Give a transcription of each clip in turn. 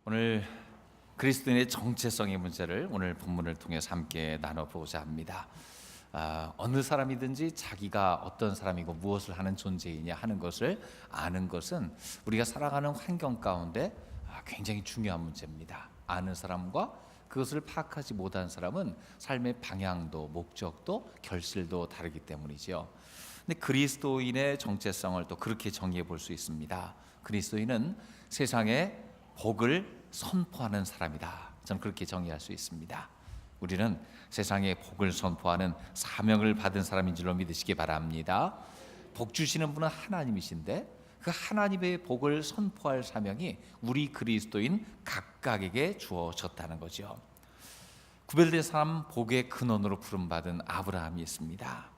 오늘 그리스도인의 정체성의 문제를 오늘 본문을 통해서 함께 나눠보고자 합니다. 어느 사람이든지 자기가 어떤 사람이고 무엇을 하는 존재이냐 하는 것을 아는 것은 우리가 살아가는 환경 가운데 굉장히 중요한 문제입니다. 아는 사람과 그것을 파악하지 못한 사람은 삶의 방향도 목적도 결실도 다르기 때문이죠. 근데 그리스도인의 정체성을 또 그렇게 정의해 볼 수 있습니다. 그리스도인은 세상에 복을 선포하는 사람이다. 저는 그렇게 정의할 수 있습니다. 우리는 세상에 복을 선포하는 사명을 받은 사람인 줄로 믿으시기 바랍니다. 복 주시는 분은 하나님이신데 그 하나님의 복을 선포할 사명이 우리 그리스도인 각각에게 주어졌다는 거죠. 구별된 사람 복의 근원으로 부름받은 아브라함이 있습니다.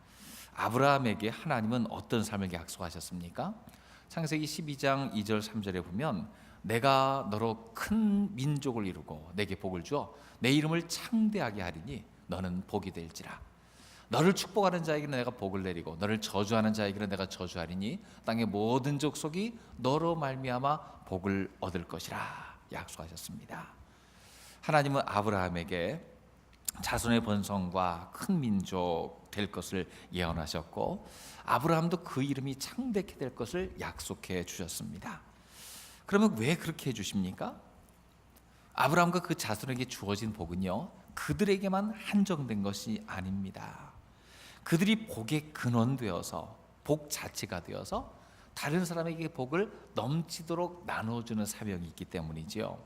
아브라함에게 하나님은 어떤 삶을 약속하셨습니까? 창세기 12장 2절 3절에 보면 내가 너로 큰 민족을 이루고 내게 복을 주어 내 이름을 창대하게 하리니 너는 복이 될지라. 너를 축복하는 자에게는 내가 복을 내리고 너를 저주하는 자에게는 내가 저주하리니 땅의 모든 족속이 너로 말미암아 복을 얻을 것이라 약속하셨습니다. 하나님은 아브라함에게 자손의 번성과 큰 민족 될 것을 예언하셨고 아브라함도 그 이름이 창대케 될 것을 약속해 주셨습니다. 그러면 왜 그렇게 해주십니까? 아브라함과 그 자손에게 주어진 복은요, 그들에게만 한정된 것이 아닙니다. 그들이 복의 근원되어서 복 자체가 되어서 다른 사람에게 복을 넘치도록 나눠주는 사명이 있기 때문이죠.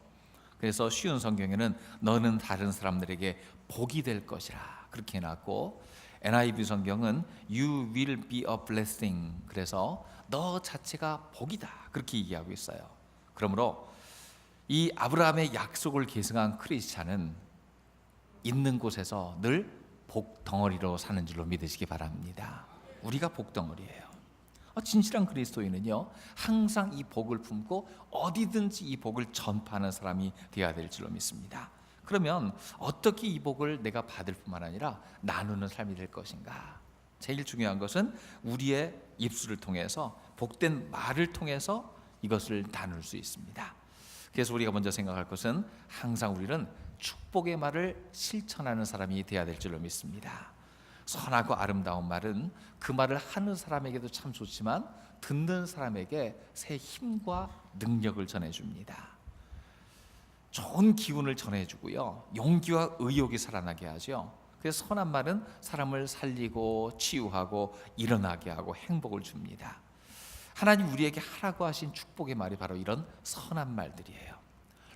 그래서 쉬운 성경에는 너는 다른 사람들에게 복이 될 것이라 그렇게 해놨고, NIV 성경은 You will be a blessing, 그래서 너 자체가 복이다 그렇게 얘기하고 있어요. 그러므로 이 아브라함의 약속을 계승한 크리스찬은 있는 곳에서 늘 복덩어리로 사는 줄로 믿으시기 바랍니다. 우리가 복덩어리예요. 진실한 그리스도인은요, 항상 이 복을 품고 어디든지 이 복을 전파하는 사람이 되어야 될 줄로 믿습니다. 그러면 어떻게 이 복을 내가 받을 뿐만 아니라 나누는 삶이 될 것인가? 제일 중요한 것은 우리의 입술을 통해서, 복된 말을 통해서 이것을 나눌 수 있습니다. 그래서 우리가 먼저 생각할 것은 항상 우리는 축복의 말을 실천하는 사람이 되어야 될 줄로 믿습니다. 선하고 아름다운 말은 그 말을 하는 사람에게도 참 좋지만 듣는 사람에게 새 힘과 능력을 전해줍니다. 좋은 기운을 전해주고요, 용기와 의욕이 살아나게 하죠. 그래서 선한 말은 사람을 살리고 치유하고 일어나게 하고 행복을 줍니다. 하나님 우리에게 하라고 하신 축복의 말이 바로 이런 선한 말들이에요.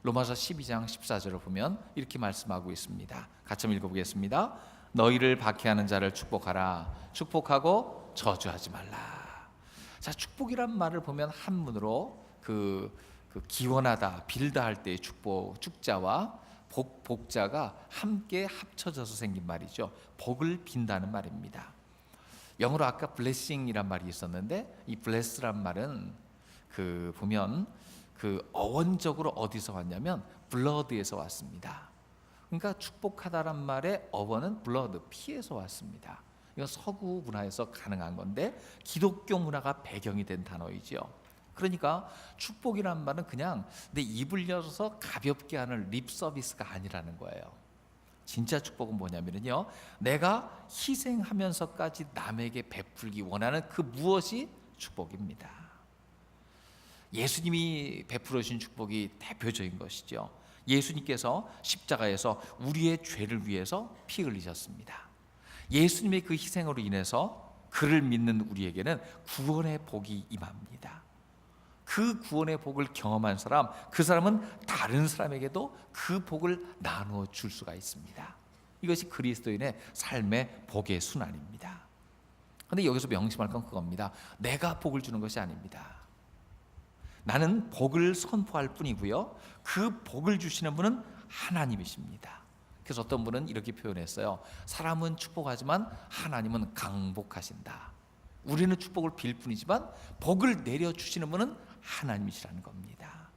로마서 12장 14절을 보면 이렇게 말씀하고 있습니다. 같이 읽어보겠습니다. 너희를 박해하는 자를 축복하라. 축복하고 저주하지 말라. 자, 축복이란 말을 보면 한문으로 그 기원하다, 빌다 할 때의 축복, 축자와 복자가 함께 합쳐져서 생긴 말이죠. 복을 빈다는 말입니다. 영어로 아까 blessing이란 말이 있었는데 이 bless란 말은 보면 어원적으로 어디서 왔냐면 blood에서 왔습니다. 그러니까 축복하다란 말의 어원은 blood, 피에서 왔습니다. 이건 서구 문화에서 가능한 건데 기독교 문화가 배경이 된 단어이죠. 그러니까 축복이란 말은 그냥 내 입을 열어서 가볍게 하는 립 서비스가 아니라는 거예요. 진짜 축복은 뭐냐면요, 내가 희생하면서까지 남에게 베풀기 원하는 그 무엇이 축복입니다. 예수님이 베풀어 주신 축복이 대표적인 것이죠. 예수님께서 십자가에서 우리의 죄를 위해서 피 흘리셨습니다. 예수님의 그 희생으로 인해서 그를 믿는 우리에게는 구원의 복이 임합니다. 그 구원의 복을 경험한 사람, 그 사람은 다른 사람에게도 그 복을 나누어 줄 수가 있습니다. 이것이 그리스도인의 삶의 복의 순환입니다. 그런데 여기서 명심할 건 그겁니다. 내가 복을 주는 것이 아닙니다. 나는 복을 선포할 뿐이고요, 그 복을 주시는 분은 하나님이십니다. 그래서 어떤 분은 이렇게 표현했어요. 사람은 축복하지만 하나님은 강복하신다. 우리는 축복을 빌 뿐이지만 복을 내려주시는 분은 하나님이시라는 겁니다.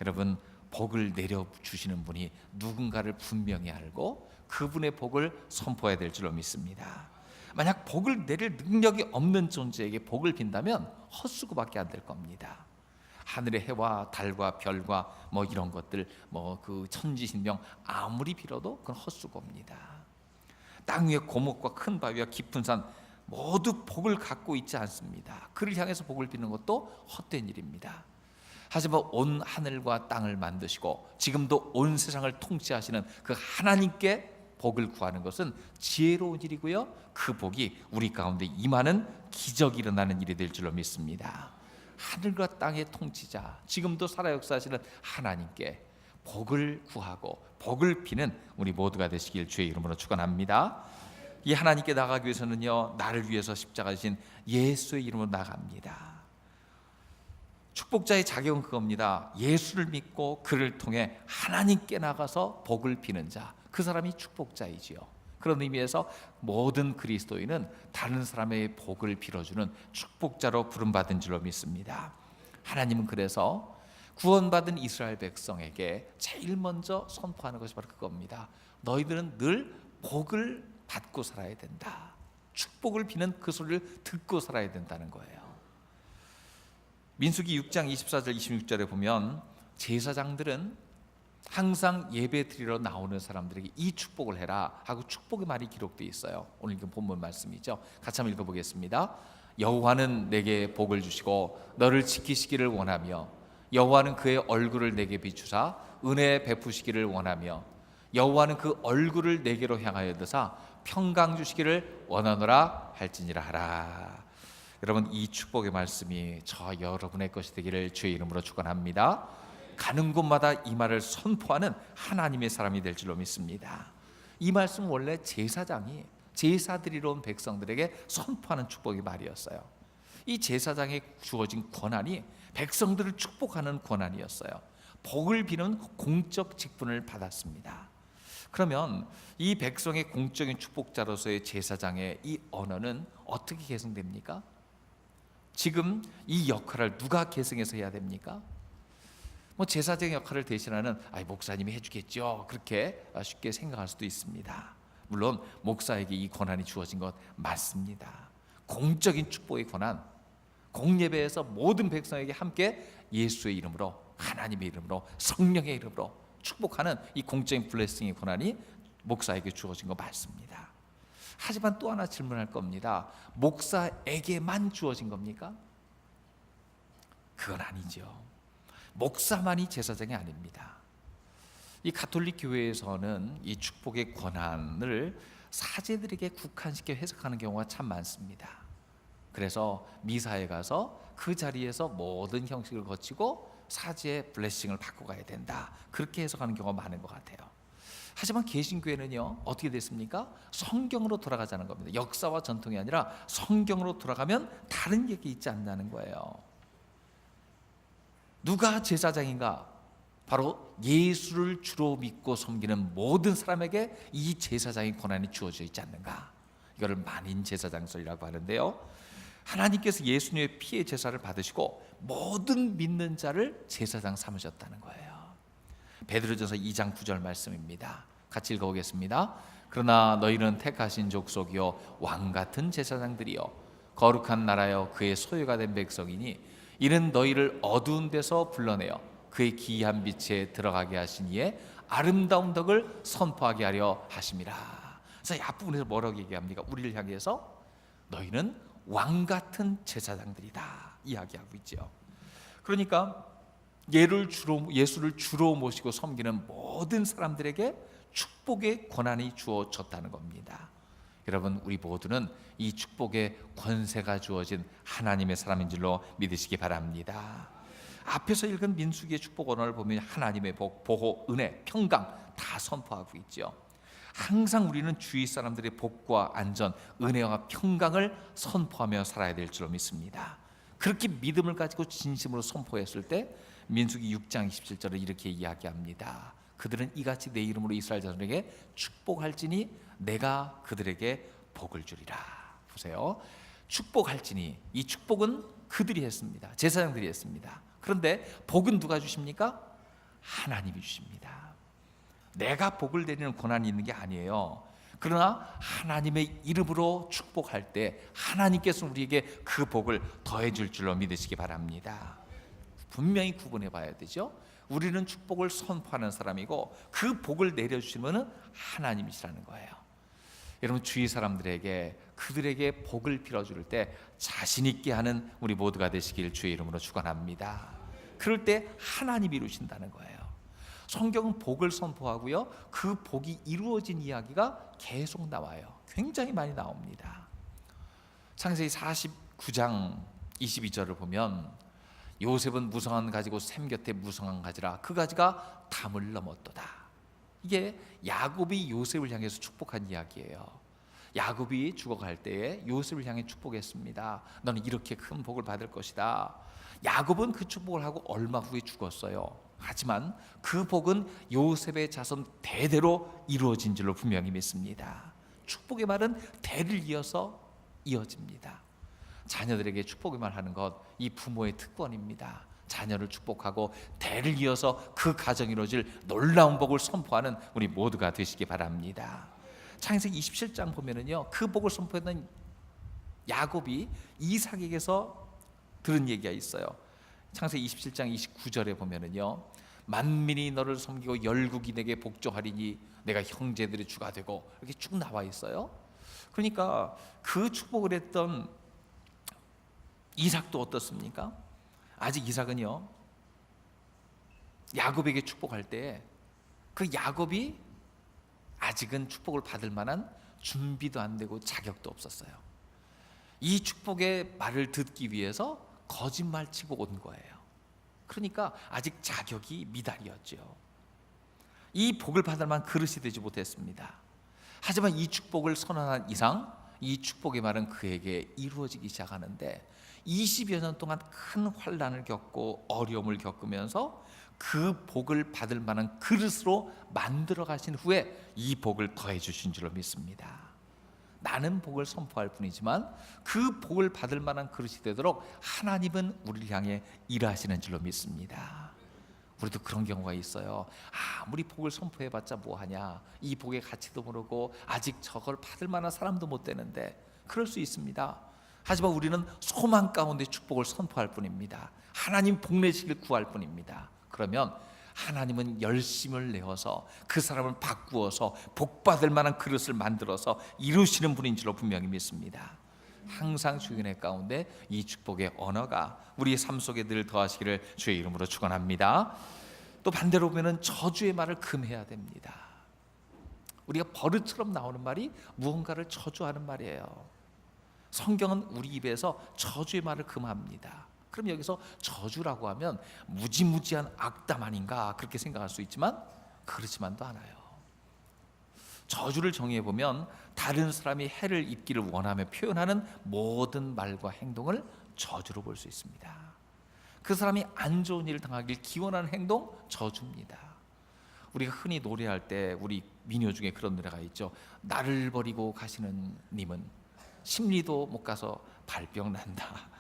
여러분, 복을 내려주시는 분이 누군가를 분명히 알고 그분의 복을 선포해야 될 줄로 믿습니다. 만약 복을 내릴 능력이 없는 존재에게 복을 빈다면 헛수고밖에 안 될 겁니다. 하늘의 해와 달과 별과 뭐 이런 것들, 뭐 그 천지신명 아무리 빌어도 그건 헛수고입니다. 땅 위의 고목과 큰 바위와 깊은 산 모두 복을 갖고 있지 않습니다. 그를 향해서 복을 비는 것도 헛된 일입니다. 하지만 온 하늘과 땅을 만드시고 지금도 온 세상을 통치하시는 그 하나님께 복을 구하는 것은 지혜로운 일이고요, 그 복이 우리 가운데 임하는 기적이 일어나는 일이 될 줄로 믿습니다. 하늘과 땅의 통치자, 지금도 살아 역사하시는 하나님께 복을 구하고 복을 비는 우리 모두가 되시길 주의 이름으로 축원합니다. 이 하나님께 나가기 위해서는요, 나를 위해서 십자가 지신 예수의 이름으로 나갑니다. 축복자의 자격은 그겁니다. 예수를 믿고 그를 통해 하나님께 나가서 복을 비는 자, 그 사람이 축복자이지요. 그런 의미에서 모든 그리스도인은 다른 사람의 복을 빌어주는 축복자로 부름받은 줄로 믿습니다. 하나님은 그래서 구원받은 이스라엘 백성에게 제일 먼저 선포하는 것이 바로 그겁니다. 너희들은 늘 복을 받고 살아야 된다. 축복을 비는 그 소리를 듣고 살아야 된다는 거예요. 민수기 6장 24절 26절에 보면 제사장들은 항상 예배 드리러 나오는 사람들에게 이 축복을 해라 하고 축복의 말이 기록되어 있어요. 오늘 읽은 본문 말씀이죠. 같이 한번 읽어보겠습니다. 여호와는 내게 복을 주시고 너를 지키시기를 원하며 여호와는 그의 얼굴을 내게 비추사 은혜 베푸시기를 원하며 여호와는 그 얼굴을 내게로 향하여 드사 평강 주시기를 원하노라 할지니라 하라. 여러분, 이 축복의 말씀이 저 여러분의 것이 되기를 주의 이름으로 축원합니다. 가는 곳마다 이 말을 선포하는 하나님의 사람이 될 줄로 믿습니다. 이 말씀은 원래 제사장이 제사드리러 온 백성들에게 선포하는 축복의 말이었어요. 이 제사장에 주어진 권한이 백성들을 축복하는 권한이었어요. 복을 비는 공적 직분을 받았습니다. 그러면 이 백성의 공적인 축복자로서의 제사장의 이 언어는 어떻게 계승됩니까? 지금 이 역할을 누가 계승해서 해야 됩니까? 뭐 제사장의 역할을 대신하는 목사님이 해주겠죠, 그렇게 쉽게 생각할 수도 있습니다. 물론 목사에게 이 권한이 주어진 것 맞습니다. 공적인 축복의 권한, 공예배에서 모든 백성에게 함께 예수의 이름으로, 하나님의 이름으로, 성령의 이름으로 축복하는 이 공적인 블레싱의 권한이 목사에게 주어진 거 맞습니다. 하지만 또 하나 질문할 겁니다. 목사에게만 주어진 겁니까? 그건 아니죠. 목사만이 제사장이 아닙니다. 이 가톨릭 교회에서는 이 축복의 권한을 사제들에게 국한시켜 해석하는 경우가 참 많습니다. 그래서 미사에 가서 그 자리에서 모든 형식을 거치고 사제의 블레싱을 받고 가야 된다, 그렇게 해석하는 경우가 많은 것 같아요. 하지만 개신교회는요, 어떻게 됐습니까? 성경으로 돌아가자는 겁니다. 역사와 전통이 아니라 성경으로 돌아가면 다른 얘기 있지 않냐는 거예요. 누가 제사장인가? 바로 예수를 주로 믿고 섬기는 모든 사람에게 이 제사장의 권한이 주어져 있지 않는가? 이거를 만인 제사장설이라고 하는데요, 하나님께서 예수님의 피의 제사를 받으시고 모든 믿는 자를 제사장 삼으셨다는 거예요. 베드로전서 2장 9절 말씀입니다. 같이 읽어보겠습니다. 그러나 너희는 택하신 족속이요 왕같은 제사장들이요 거룩한 나라여 그의 소유가 된 백성이니 이는 너희를 어두운 데서 불러내어 그의 기이한 빛에 들어가게 하신 이의 아름다운 덕을 선포하게 하려 하심이라. 그래서 이 앞부분에서 뭐라고 얘기합니까? 우리를 향해서 너희는 왕같은 제사장들이다 이야기하고 있죠. 그러니까 예수를 주로 모시고 섬기는 모든 사람들에게 축복의 권한이 주어졌다는 겁니다. 여러분, 우리 모두는 이 축복의 권세가 주어진 하나님의 사람인 줄로 믿으시기 바랍니다. 앞에서 읽은 민수기의 축복 언어를 보면 하나님의 복, 보호, 은혜, 평강 다 선포하고 있죠. 항상 우리는 주위 사람들의 복과 안전, 은혜와 평강을 선포하며 살아야 될 줄로 믿습니다. 그렇게 믿음을 가지고 진심으로 선포했을 때 민수기 6장 27절에 이렇게 이야기합니다. 그들은 이같이 내 이름으로 이스라엘 자손에게 축복할지니 내가 그들에게 복을 주리라. 보세요. 축복할지니, 이 축복은 그들이 했습니다. 제사장들이 했습니다. 그런데 복은 누가 주십니까? 하나님이 주십니다. 내가 복을 내리는 권한이 있는 게 아니에요. 그러나 하나님의 이름으로 축복할 때 하나님께서 우리에게 그 복을 더해 줄 줄로 믿으시기 바랍니다. 분명히 구분해 봐야 되죠. 우리는 축복을 선포하는 사람이고 그 복을 내려주시는 분은 하나님이시라는 거예요. 여러분, 주위 사람들에게 그들에게 복을 빌어줄 때 자신 있게 하는 우리 모두가 되시길 주의 이름으로 축원합니다. 그럴 때 하나님이 이루신다는 거예요. 성경은 복을 선포하고요, 그 복이 이루어진 이야기가 계속 나와요. 굉장히 많이 나옵니다. 창세기 49장 22절을 보면 요셉은 무성한 가지고 샘 곁에 무성한 가지라 그 가지가 담을 넘었도다. 이게 야곱이 요셉을 향해서 축복한 이야기예요. 야곱이 죽어갈 때에 요셉을 향해 축복했습니다. 너는 이렇게 큰 복을 받을 것이다. 야곱은 그 축복을 하고 얼마 후에 죽었어요. 하지만 그 복은 요셉의 자손 대대로 이루어진 줄로 분명히 믿습니다. 축복의 말은 대를 이어서 이어집니다. 자녀들에게 축복의 말 하는 것, 이 부모의 특권입니다. 자녀를 축복하고 대를 이어서 그 가정이 이루어질 놀라운 복을 선포하는 우리 모두가 되시기 바랍니다. 창세기 27장 보면은요, 그 복을 선포했던 야곱이 이삭에게서 들은 얘기가 있어요. 창세기 27장 29절에 보면은요, 만민이 너를 섬기고 열국이 내게 복종하리니 내가 형제들의 주가 되고, 이렇게 쭉 나와 있어요. 그러니까 그 축복을 했던 이삭도 어떻습니까? 아직 이삭은요, 야곱에게 축복할 때 그 야곱이 아직은 축복을 받을 만한 준비도 안 되고 자격도 없었어요. 이 축복의 말을 듣기 위해서 거짓말 치고 온 거예요. 그러니까 아직 자격이 미달이었죠. 이 복을 받을 만한 그릇이 되지 못했습니다. 하지만 이 축복을 선언한 이상 이 축복의 말은 그에게 이루어지기 시작하는데 20여 년 동안 큰 환난을 겪고 어려움을 겪으면서 그 복을 받을 만한 그릇으로 만들어 가신 후에 이 복을 더해 주신 줄로 믿습니다. 나는 복을 선포할 뿐이지만 그 복을 받을 만한 그릇이 되도록 하나님은 우리를 향해 일하시는 줄로 믿습니다. 우리도 그런 경우가 있어요. 아무리 복을 선포해봤자 뭐하냐, 이 복의 가치도 모르고 아직 저걸 받을 만한 사람도 못 되는데, 그럴 수 있습니다. 하지만 우리는 소망 가운데 축복을 선포할 뿐입니다. 하나님 복 내시길 구할 뿐입니다. 그러면 하나님은 열심을 내어서 그 사람을 바꾸어서 복받을 만한 그릇을 만들어서 이루시는 분인 줄로 분명히 믿습니다. 항상 주인의 가운데 이 축복의 언어가 우리의 삶 속에 늘 더하시기를 주의 이름으로 축원합니다. 또 반대로 보면 저주의 말을 금해야 됩니다. 우리가 버릇처럼 나오는 말이 무언가를 저주하는 말이에요. 성경은 우리 입에서 저주의 말을 금합니다. 그럼 여기서 저주라고 하면 무지무지한 악담 아닌가 그렇게 생각할 수 있지만 그렇지만도 않아요. 저주를 정의해 보면 다른 사람이 해를 입기를 원하며 표현하는 모든 말과 행동을 저주로 볼 수 있습니다. 그 사람이 안 좋은 일을 당하길 기원하는 행동 저주입니다. 우리가 흔히 노래할 때 우리 민요 중에 그런 노래가 있죠. 나를 버리고 가시는 님은 심리도 못 가서 발병 난다.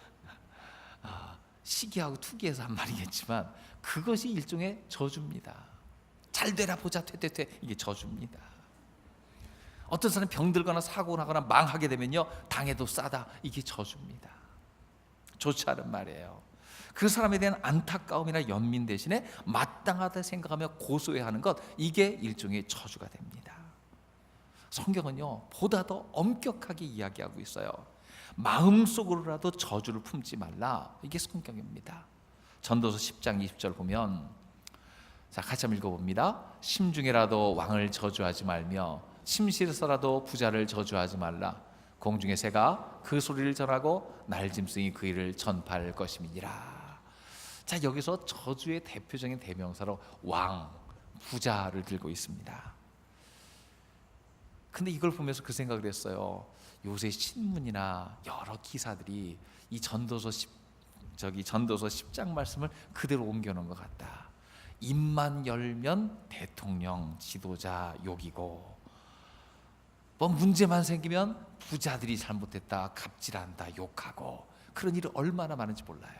시기하고 투기해서 한 말이겠지만 그것이 일종의 저주입니다. 잘 되라 보자 퇴퇴퇴, 이게 저주입니다. 어떤 사람이 병들거나 사고 나거나 망하게 되면요, 당해도 싸다, 이게 저주입니다. 좋지 않은 말이에요. 그 사람에 대한 안타까움이나 연민 대신에 마땅하다 생각하며 고소해야 하는 것, 이게 일종의 저주가 됩니다. 성경은요 보다 더 엄격하게 이야기하고 있어요. 마음속으로라도 저주를 품지 말라, 이게 성경입니다. 전도서 10장 20절 보면, 자 같이 한번 읽어봅니다. 심중에라도 왕을 저주하지 말며 침실에서라도 부자를 저주하지 말라. 공중의 새가 그 소리를 전하고 날짐승이 그 일을 전파할 것임이니라. 자 여기서 저주의 대표적인 대명사로 왕, 부자를 들고 있습니다. 근데 이걸 보면서 그 생각을 했어요. 요새 신문이나 여러 기사들이 이 전도서 10장 말씀을 그대로 옮겨놓은 것 같다. 입만 열면 대통령, 지도자 욕이고, 뭐 문제만 생기면 부자들이 잘못했다, 갑질한다, 욕하고, 그런 일이 얼마나 많은지 몰라요.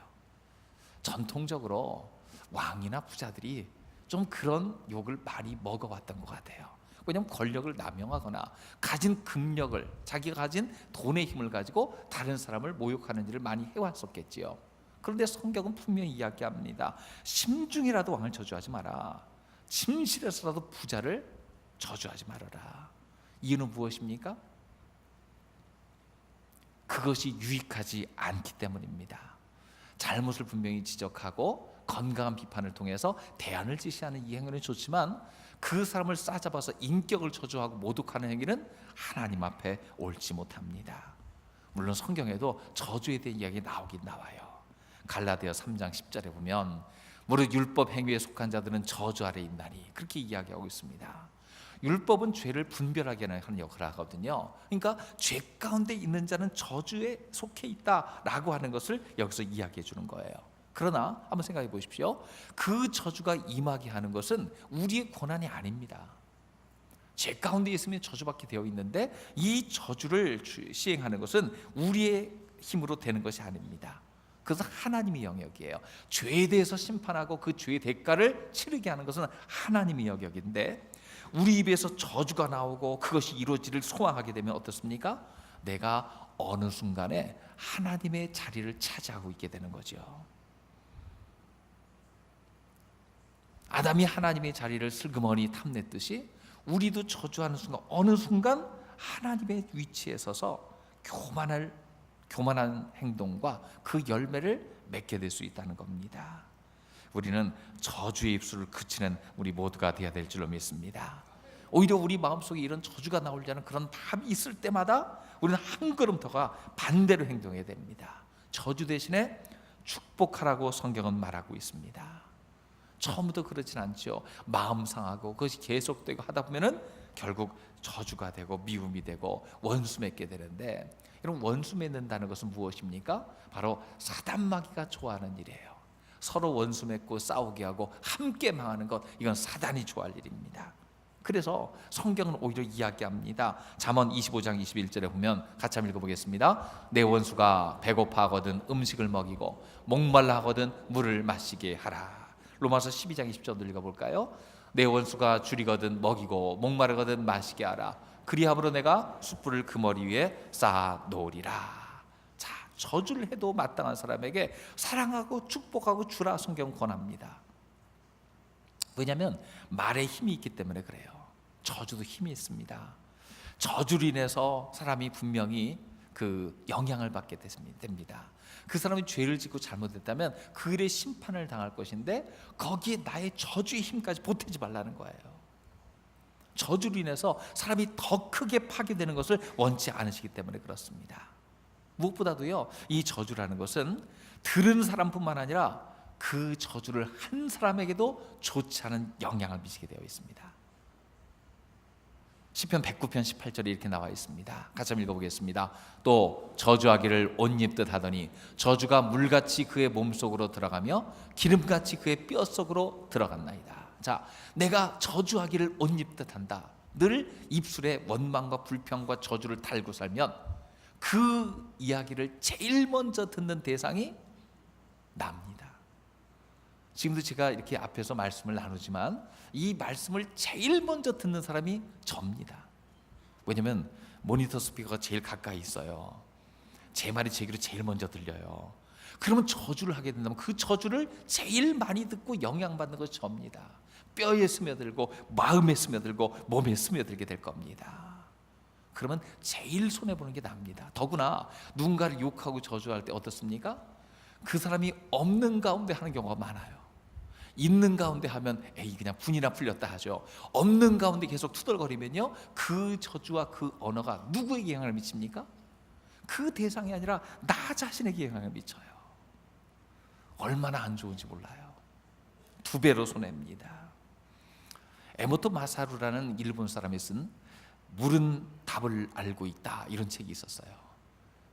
전통적으로 왕이나 부자들이 좀 그런 욕을 많이 먹어왔던 것 같아요. 왜냐하면 권력을 남용하거나 가진 금력을, 자기가 가진 돈의 힘을 가지고 다른 사람을 모욕하는 일을 많이 해왔었겠지요. 그런데 성경은 분명히 이야기합니다. 심중이라도 왕을 저주하지 마라. 침실에서라도 부자를 저주하지 말아라. 이유는 무엇입니까? 그것이 유익하지 않기 때문입니다. 잘못을 분명히 지적하고 건강한 비판을 통해서 대안을 제시하는 이 행위는 좋지만 그 사람을 싸잡아서 인격을 저주하고 모독하는 행위는 하나님 앞에 옳지 못합니다. 물론 성경에도 저주에 대한 이야기 나오긴 나와요. 갈라디아 3장 10절에 보면 무릇 율법 행위에 속한 자들은 저주 아래 있나니, 그렇게 이야기하고 있습니다. 율법은 죄를 분별하게 하는 역할을 하거든요. 그러니까 죄 가운데 있는 자는 저주에 속해 있다라고 하는 것을 여기서 이야기해 주는 거예요. 그러나 한번 생각해 보십시오. 그 저주가 임하게 하는 것은 우리의 권한이 아닙니다. 죄 가운데 있으면 저주받게 되어 있는데 이 저주를 시행하는 것은 우리의 힘으로 되는 것이 아닙니다. 그것은 하나님의 영역이에요. 죄에 대해서 심판하고 그 죄의 대가를 치르게 하는 것은 하나님의 영역인데, 우리 입에서 저주가 나오고 그것이 이루어지기를 소망하게 되면 어떻습니까? 내가 어느 순간에 하나님의 자리를 차지하고 있게 되는 거죠. 아담이 하나님의 자리를 슬그머니 탐냈듯이 우리도 저주하는 순간, 어느 순간 하나님의 위치에 서서 교만한 행동과 그 열매를 맺게 될 수 있다는 겁니다. 우리는 저주의 입술을 그치는 우리 모두가 되어야 될 줄로 믿습니다. 오히려 우리 마음속에 이런 저주가 나오려는 그런 밤이 있을 때마다 우리는 한 걸음 더가 반대로 행동해야 됩니다. 저주 대신에 축복하라고 성경은 말하고 있습니다. 처음부터 그렇진 않죠. 마음 상하고 그것이 계속되고 하다 보면은 결국 저주가 되고 미움이 되고 원수 맺게 되는데, 이런 원수 맺는다는 것은 무엇입니까? 바로 사단마귀가 좋아하는 일이에요. 서로 원수 맺고 싸우게 하고 함께 망하는 것, 이건 사단이 좋아할 일입니다. 그래서 성경은 오히려 이야기합니다. 잠언 25장 21절에 보면 같이 한번 읽어보겠습니다. 내 원수가 배고파하거든 음식을 먹이고 목말라 하거든 물을 마시게 하라. 로마서 12장 20절도 읽어볼까요? 내 원수가 줄이거든 먹이고 목마르거든 마시게 하라. 그리함으로 내가 숯불을 그 머리 위에 쌓아 놓으리라. 자, 저주를 해도 마땅한 사람에게 사랑하고 축복하고 주라 성경은 권합니다. 왜냐하면 말에 힘이 있기 때문에 그래요. 저주도 힘이 있습니다. 저주로 인해서 사람이 분명히 그 영향을 받게 됩니다. 그 사람이 죄를 짓고 잘못했다면 그 일의 심판을 당할 것인데 거기에 나의 저주의 힘까지 보태지 말라는 거예요. 저주로 인해서 사람이 더 크게 파괴되는 것을 원치 않으시기 때문에 그렇습니다. 무엇보다도요, 이 저주라는 것은 들은 사람뿐만 아니라 그 저주를 한 사람에게도 좋지 않은 영향을 미치게 되어 있습니다. 시편 109편 18절에 이렇게 나와 있습니다. 같이 한번 읽어보겠습니다. 또 저주하기를 옷 입듯 하더니 저주가 물같이 그의 몸속으로 들어가며 기름같이 그의 뼈속으로 들어갔나이다. 자, 내가 저주하기를 옷 입듯 한다. 늘 입술에 원망과 불평과 저주를 달고 살면 그 이야기를 제일 먼저 듣는 대상이 납니다. 지금도 제가 이렇게 앞에서 말씀을 나누지만 이 말씀을 제일 먼저 듣는 사람이 접니다. 왜냐하면 모니터 스피커가 제일 가까이 있어요. 제 말이 제 귀로 제일 먼저 들려요. 그러면 저주를 하게 된다면 그 저주를 제일 많이 듣고 영향받는 것이 접니다. 뼈에 스며들고 마음에 스며들고 몸에 스며들게 될 겁니다. 그러면 제일 손해보는 게 납니다. 더구나 누군가를 욕하고 저주할 때 어떻습니까? 그 사람이 없는 가운데 하는 경우가 많아요. 있는 가운데 하면 에이 그냥 분이나 풀렸다 하죠. 없는 가운데 계속 투덜거리면요, 그 저주와 그 언어가 누구에게 영향을 미칩니까? 그 대상이 아니라 나 자신에게 영향을 미쳐요. 얼마나 안 좋은지 몰라요. 2배로 손해입니다. 에모토 마사루라는 일본 사람이 쓴 물은 답을 알고 있다, 이런 책이 있었어요.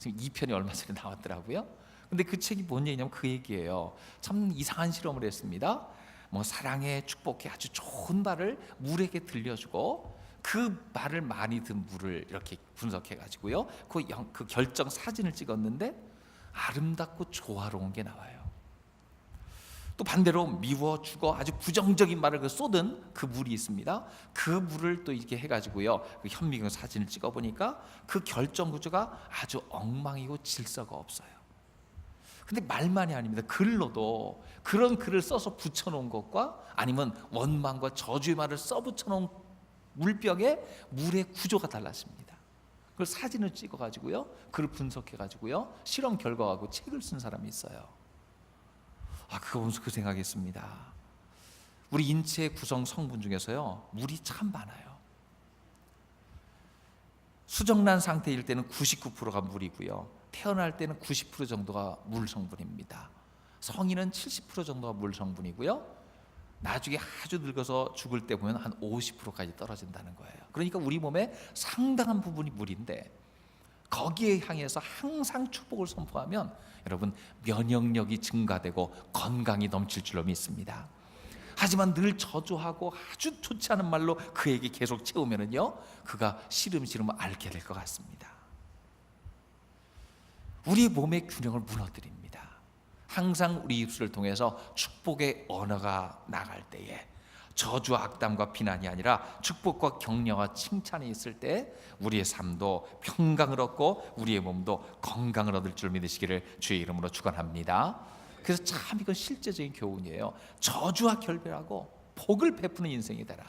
지금 2편이 얼마 전에 나왔더라고요. 근데 그 책이 뭔 얘기냐면 그 얘기예요. 참 이상한 실험을 했습니다. 뭐 사랑해, 축복해, 아주 좋은 말을 물에게 들려주고 그 말을 많이 든 물을 이렇게 분석해 가지고요, 그 결정 사진을 찍었는데 아름답고 조화로운 게 나와요. 또 반대로 미워, 죽어, 아주 부정적인 말을 쏟은 그 물이 있습니다. 그 물을 또 이렇게 해가지고요, 그 현미경 사진을 찍어보니까 그 결정 구조가 아주 엉망이고 질서가 없어요. 근데 말만이 아닙니다. 글로도 그런 글을 써서 붙여놓은 것과 아니면 원망과 저주의 말을 써붙여놓은 물병에 물의 구조가 달랐습니다. 그걸 사진을 찍어가지고요, 그걸 분석해가지고요, 실험 결과하고 책을 쓴 사람이 있어요. 그거 보면서 그 생각했습니다. 우리 인체 구성 성분 중에서요, 물이 참 많아요. 수정란 상태일 때는 99%가 물이고요, 태어날 때는 90% 정도가 물 성분입니다. 성인은 70% 정도가 물 성분이고요, 나중에 아주 늙어서 죽을 때 보면 한 50%까지 떨어진다는 거예요. 그러니까 우리 몸에 상당한 부분이 물인데, 거기에 향해서 항상 축복을 선포하면 여러분 면역력이 증가되고 건강이 넘칠 줄로 믿습니다. 하지만 늘 저주하고 아주 좋지 않은 말로 그에게 계속 채우면은요, 그가 시름시름 앓게 될 것 같습니다. 우리 몸의 균형을 무너뜨립니다. 항상 우리 입술을 통해서 축복의 언어가 나갈 때에, 저주와 악담과 비난이 아니라 축복과 격려와 칭찬이 있을 때 우리의 삶도 평강을 얻고 우리의 몸도 건강을 얻을 줄 믿으시기를 주의 이름으로 축원합니다. 그래서 참 이건 실제적인 교훈이에요. 저주와 결별하고 복을 베푸는 인생이 되라.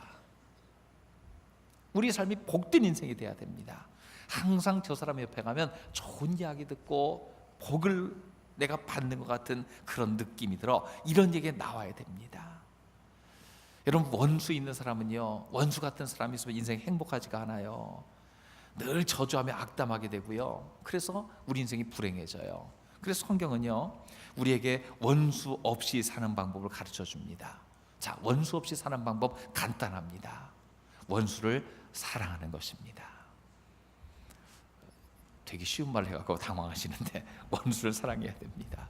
우리의 삶이 복된 인생이 돼야 됩니다. 항상 저 사람 옆에 가면 좋은 이야기 듣고 복을 내가 받는 것 같은 그런 느낌이 들어 이런 얘기가 나와야 됩니다. 여러분, 원수 있는 사람은요, 원수 같은 사람이 있으면 인생 행복하지가 않아요. 늘 저주하며 악담하게 되고요, 그래서 우리 인생이 불행해져요. 그래서 성경은요, 우리에게 원수 없이 사는 방법을 가르쳐 줍니다. 자, 원수 없이 사는 방법 간단합니다. 원수를 사랑하는 것입니다. 되게 쉬운 말을 해갖고 당황하시는데 원수를 사랑해야 됩니다.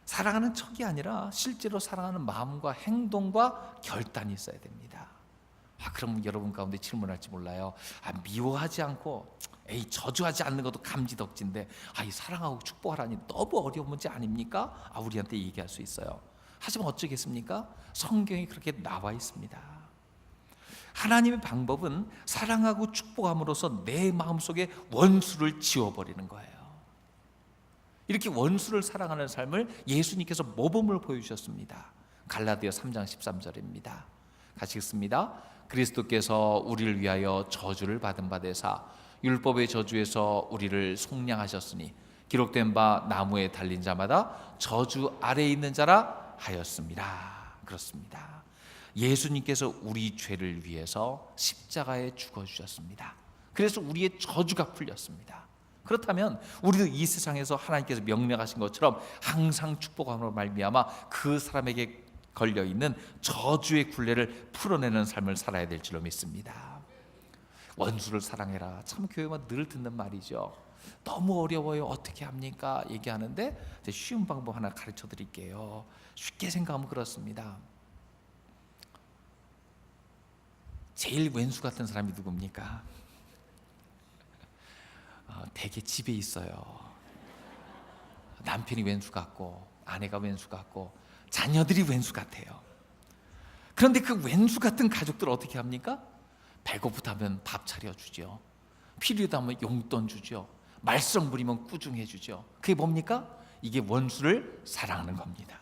사랑하는 척이 아니라 실제로 사랑하는 마음과 행동과 결단이 있어야 됩니다. 그럼 여러분 가운데 질문할지 몰라요. 미워하지 않고 저주하지 않는 것도 감지덕지인데 이 사랑하고 축복하라니 너무 어려운 문제 아닙니까? 우리한테 얘기할 수 있어요. 하지만 어쩌겠습니까? 성경이 그렇게 나와 있습니다. 하나님의 방법은 사랑하고 축복함으로써 내 마음속에 원수를 지워버리는 거예요. 이렇게 원수를 사랑하는 삶을 예수님께서 모범을 보여주셨습니다. 갈라디아 3장 13절입니다. 같이 읽습니다. 그리스도께서 우리를 위하여 저주를 받은 바 되사 율법의 저주에서 우리를 속량하셨으니 기록된 바 나무에 달린 자마다 저주 아래에 있는 자라 하였습니다. 그렇습니다. 예수님께서 우리 죄를 위해서 십자가에 죽어주셨습니다. 그래서 우리의 저주가 풀렸습니다. 그렇다면 우리도 이 세상에서 하나님께서 명령하신 것처럼 항상 축복함으로 말미암아 그 사람에게 걸려있는 저주의 굴레를 풀어내는 삶을 살아야 될 줄로 믿습니다. 원수를 사랑해라, 참 교회만 늘 듣는 말이죠. 너무 어려워요, 어떻게 합니까? 얘기하는데 쉬운 방법 하나 가르쳐 드릴게요. 쉽게 생각하면 그렇습니다. 제일 왼수 같은 사람이 누굽니까? 대개 집에 있어요. 남편이 왼수 같고 아내가 왼수 같고 자녀들이 왼수 같아요. 그런데 그 왼수 같은 가족들 어떻게 합니까? 배고프다면 밥 차려주죠. 필요하다면 용돈 주죠. 말썽 부리면 꾸중해 주죠. 그게 뭡니까? 이게 원수를 사랑하는 겁니다.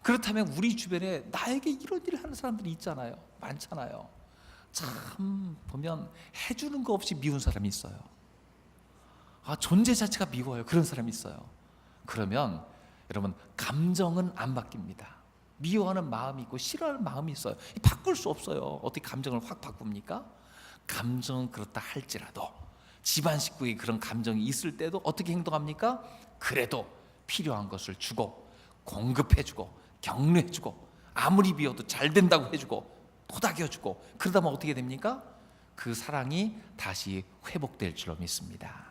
그렇다면 우리 주변에 나에게 이런 일을 하는 사람들이 있잖아요. 많잖아요. 참 보면 해주는 거 없이 미운 사람이 있어요. 존재 자체가 미워요. 그런 사람이 있어요. 그러면 여러분, 감정은 안 바뀝니다. 미워하는 마음이 있고 싫어하는 마음이 있어요. 바꿀 수 없어요. 어떻게 감정을 확 바꿉니까? 감정은 그렇다 할지라도 집안 식구에 그런 감정이 있을 때도 어떻게 행동합니까? 그래도 필요한 것을 주고 공급해주고 격려해주고 아무리 미워도 잘 된다고 해주고 토닥여주고 그러다 보면 어떻게 됩니까? 그 사랑이 다시 회복될 줄로 믿습니다.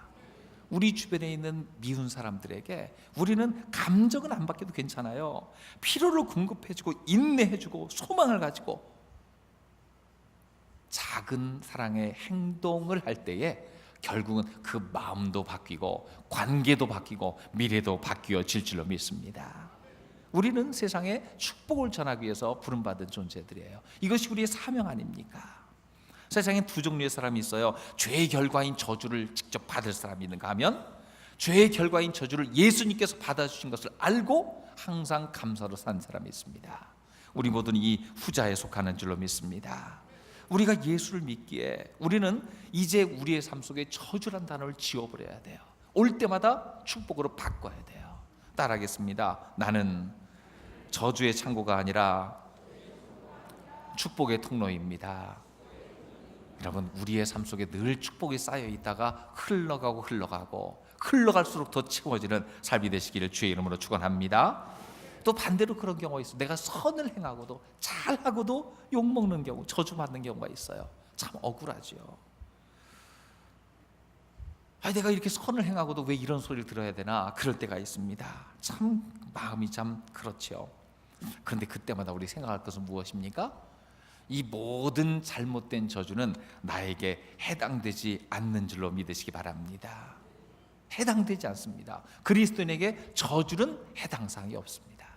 우리 주변에 있는 미운 사람들에게 우리는 감정은 안 바뀌어도 괜찮아요. 필요를 공급해주고 인내해주고 소망을 가지고 작은 사랑의 행동을 할 때에 결국은 그 마음도 바뀌고 관계도 바뀌고 미래도 바뀌어질 줄로 믿습니다. 우리는 세상에 축복을 전하기 위해서 부름받은 존재들이에요. 이것이 우리의 사명 아닙니까? 세상에 두 종류의 사람이 있어요. 죄의 결과인 저주를 직접 받을 사람이 있는가 하면 죄의 결과인 저주를 예수님께서 받아주신 것을 알고 항상 감사로 산 사람이 있습니다. 우리 모두는 이 후자에 속하는 줄로 믿습니다. 우리가 예수를 믿기에 우리는 이제 우리의 삶 속에 저주란 단어를 지워버려야 돼요. 올 때마다 축복으로 바꿔야 돼요. 따라하겠습니다. 나는 저주의 창고가 아니라 축복의 통로입니다. 여러분, 우리의 삶 속에 늘 축복이 쌓여 있다가 흘러갈수록 더 채워지는 삶이 되시기를 주의 이름으로 축원합니다. 또 반대로 그런 경우가 있어요. 내가 선을 행하고도 잘하고도 욕먹는 경우, 저주받는 경우가 있어요. 참 억울하죠. 내가 이렇게 선을 행하고도 왜 이런 소리를 들어야 되나, 그럴 때가 있습니다. 참 마음이 참 그렇죠. 그런데 그때마다 우리 생각할 것은 무엇입니까? 이 모든 잘못된 저주는 나에게 해당되지 않는 줄로 믿으시기 바랍니다. 해당되지 않습니다. 그리스도인에게 저주는 해당 사항이 없습니다.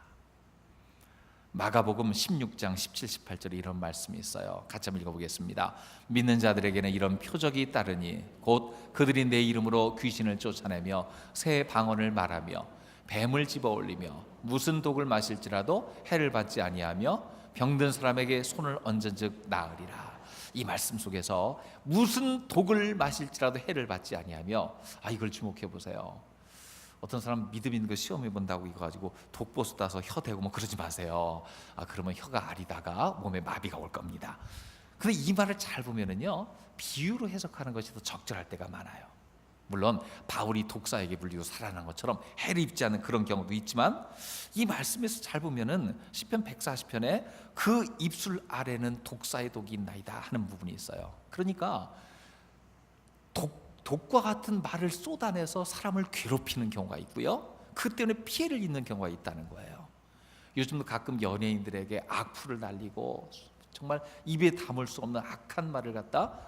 마가복음 16장 17, 18절에 이런 말씀이 있어요. 같이 한번 읽어보겠습니다. 믿는 자들에게는 이런 표적이 따르니 곧 그들이 내 이름으로 귀신을 쫓아내며 새 방언을 말하며 뱀을 집어올리며 무슨 독을 마실지라도 해를 받지 아니하며 병든 사람에게 손을 얹은즉 나으리라. 이 말씀 속에서 무슨 독을 마실지라도 해를 받지 아니하며, 이걸 주목해 보세요. 어떤 사람 믿음 있는 거 시험해 본다고 이거 가지고 독보수 따서 혀 대고 뭐 그러지 마세요. 그러면 혀가 아리다가 몸에 마비가 올 겁니다. 근데 이 말을 잘 보면은요, 비유로 해석하는 것이 더 적절할 때가 많아요. 물론 바울이 독사에게 불리고 살아난 것처럼 해를 입지 않는 그런 경우도 있지만, 이 말씀에서 잘 보면은 시편 140편에 그 입술 아래는 독사의 독이 있나이다 하는 부분이 있어요. 그러니까 독과 같은 말을 쏟아내서 사람을 괴롭히는 경우가 있고요, 그 때문에 피해를 입는 경우가 있다는 거예요. 요즘도 가끔 연예인들에게 악플을 날리고 정말 입에 담을 수 없는 악한 말을 갖다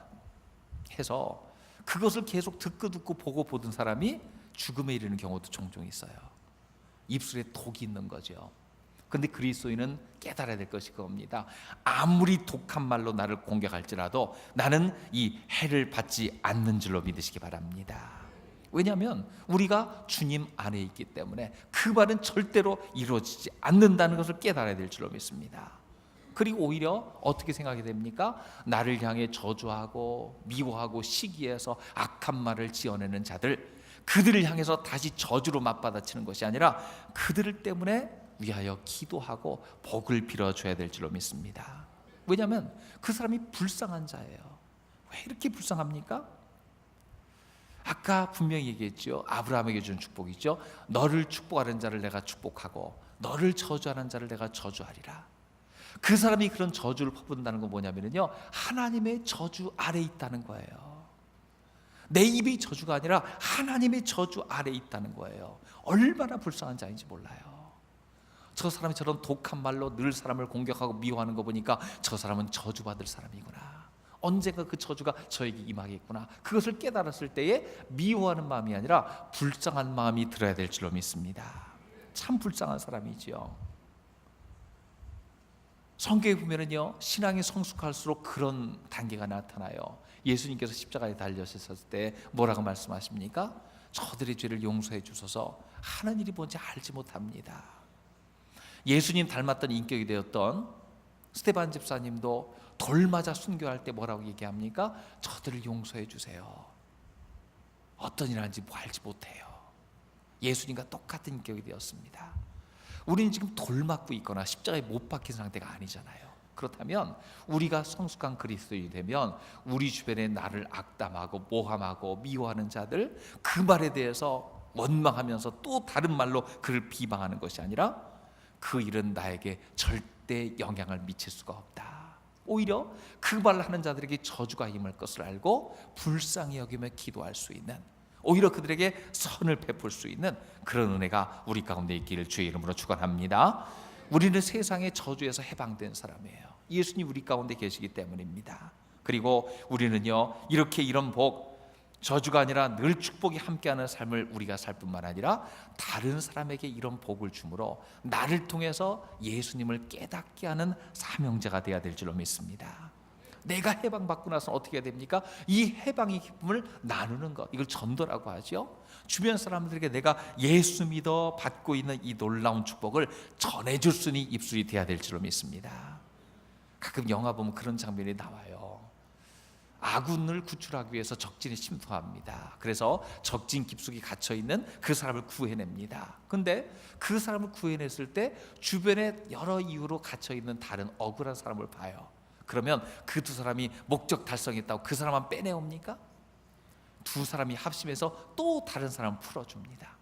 해서 그것을 계속 듣고 보고 보던 사람이 죽음에 이르는 경우도 종종 있어요. 입술에 독이 있는 거죠. 그런데 그리스도인은 깨달아야 될 것이 그겁니다. 아무리 독한 말로 나를 공격할지라도 나는 이 해를 받지 않는 줄로 믿으시기 바랍니다. 왜냐하면 우리가 주님 안에 있기 때문에 그 말은 절대로 이루어지지 않는다는 것을 깨달아야 될 줄로 믿습니다. 그리고 오히려 어떻게 생각이 됩니까? 나를 향해 저주하고 미워하고 시기해서 악한 말을 지어내는 자들, 그들을 향해서 다시 저주로 맞받아치는 것이 아니라 그들을 때문에 위하여 기도하고 복을 빌어줘야 될 줄로 믿습니다. 왜냐하면 그 사람이 불쌍한 자예요. 왜 이렇게 불쌍합니까? 아까 분명히 얘기했죠. 아브라함에게 준 축복이죠. 너를 축복하는 자를 내가 축복하고 너를 저주하는 자를 내가 저주하리라. 그 사람이 그런 저주를 퍼붓는다는 건 뭐냐면요, 하나님의 저주 아래 있다는 거예요. 내 입이 저주가 아니라 하나님의 저주 아래 있다는 거예요. 얼마나 불쌍한 자인지 몰라요. 저 사람이 저런 독한 말로 늘 사람을 공격하고 미워하는 거 보니까 저 사람은 저주받을 사람이구나, 언젠가 그 저주가 저에게 임하겠구나, 그것을 깨달았을 때에 미워하는 마음이 아니라 불쌍한 마음이 들어야 될 줄로 믿습니다. 참 불쌍한 사람이지요. 성경에 보면은요, 신앙이 성숙할수록 그런 단계가 나타나요. 예수님께서 십자가에 달려셨을 때 뭐라고 말씀하십니까? 저들의 죄를 용서해 주소서, 하는 일이 뭔지 알지 못합니다. 예수님 닮았던 인격이 되었던 스데반 집사님도 돌 맞아 순교할 때 뭐라고 얘기합니까? 저들을 용서해 주세요. 어떤 일 하는지 알지 못해요. 예수님과 똑같은 인격이 되었습니다. 우리는 지금 돌 맞고 있거나 십자가에 못 박힌 상태가 아니잖아요. 그렇다면 우리가 성숙한 그리스도인이 되면 우리 주변에 나를 악담하고 모함하고 미워하는 자들, 그 말에 대해서 원망하면서 또 다른 말로 그를 비방하는 것이 아니라 그 일은 나에게 절대 영향을 미칠 수가 없다. 오히려 그 말을 하는 자들에게 저주가 임할 것을 알고 불쌍히 여기며 기도할 수 있는, 오히려 그들에게 선을 베풀 수 있는 그런 은혜가 우리 가운데 있기를 주의 이름으로 축원합니다. 우리는 세상의 저주에서 해방된 사람이에요. 예수님 우리 가운데 계시기 때문입니다. 그리고 우리는요, 이렇게 이런 복, 저주가 아니라 늘 축복이 함께하는 삶을 우리가 살 뿐만 아니라 다른 사람에게 이런 복을 주므로 나를 통해서 예수님을 깨닫게 하는 사명자가 되어야 될 줄로 믿습니다. 내가 해방받고 나서 어떻게 해야 됩니까? 이 해방의 기쁨을 나누는 것, 이걸 전도라고 하죠. 주변 사람들에게 내가 예수 믿어 받고 있는 이 놀라운 축복을 전해줄 수 있는 입술이 돼야 될 줄로 믿습니다. 가끔 영화 보면 그런 장면이 나와요. 아군을 구출하기 위해서 적진이 침투합니다. 그래서 적진 깊숙이 갇혀있는 그 사람을 구해냅니다. 근데 그 사람을 구해냈을 때 주변에 여러 이유로 갇혀있는 다른 억울한 사람을 봐요. 그러면 그 두 사람이 목적 달성했다고 그 사람만 빼내옵니까? 두 사람이 합심해서 또 다른 사람을 풀어줍니다.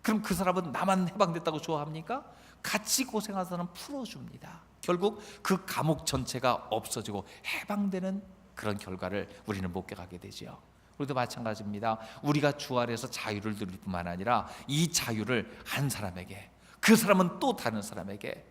그럼 그 사람은 나만 해방됐다고 좋아합니까? 같이 고생한 사람은 풀어줍니다. 결국 그 감옥 전체가 없어지고 해방되는 그런 결과를 우리는 목격하게 되죠. 우리도 마찬가지입니다. 우리가 주 아래에서 자유를 누릴 뿐만 아니라 이 자유를 한 사람에게, 그 사람은 또 다른 사람에게,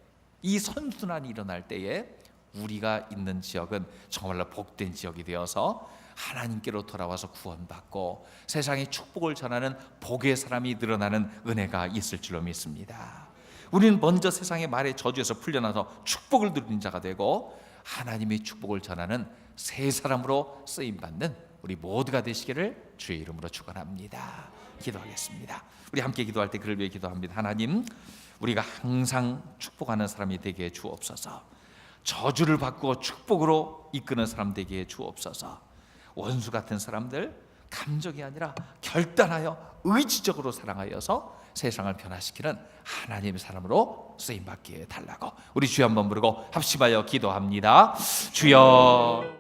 이 선순환이 일어날 때에 우리가 있는 지역은 정말로 복된 지역이 되어서 하나님께로 돌아와서 구원받고 세상에 축복을 전하는 복의 사람이 늘어나는 은혜가 있을 줄로 믿습니다. 우리는 먼저 세상의 말의 저주에서 풀려나서 축복을 누리는 자가 되고 하나님의 축복을 전하는 새 사람으로 쓰임받는 우리 모두가 되시기를 주의 이름으로 축원합니다. 기도하겠습니다. 우리 함께 기도할 때 그를 위해 기도합니다. 하나님, 우리가 항상 축복하는 사람이 되게 해 주옵소서. 저주를 바꾸어 축복으로 이끄는 사람 되게 해 주옵소서. 원수 같은 사람들 감정이 아니라 결단하여 의지적으로 사랑하여서 세상을 변화시키는 하나님의 사람으로 쓰임받게 해달라고 우리 주여 한번 부르고 합심하여 기도합니다. 주여.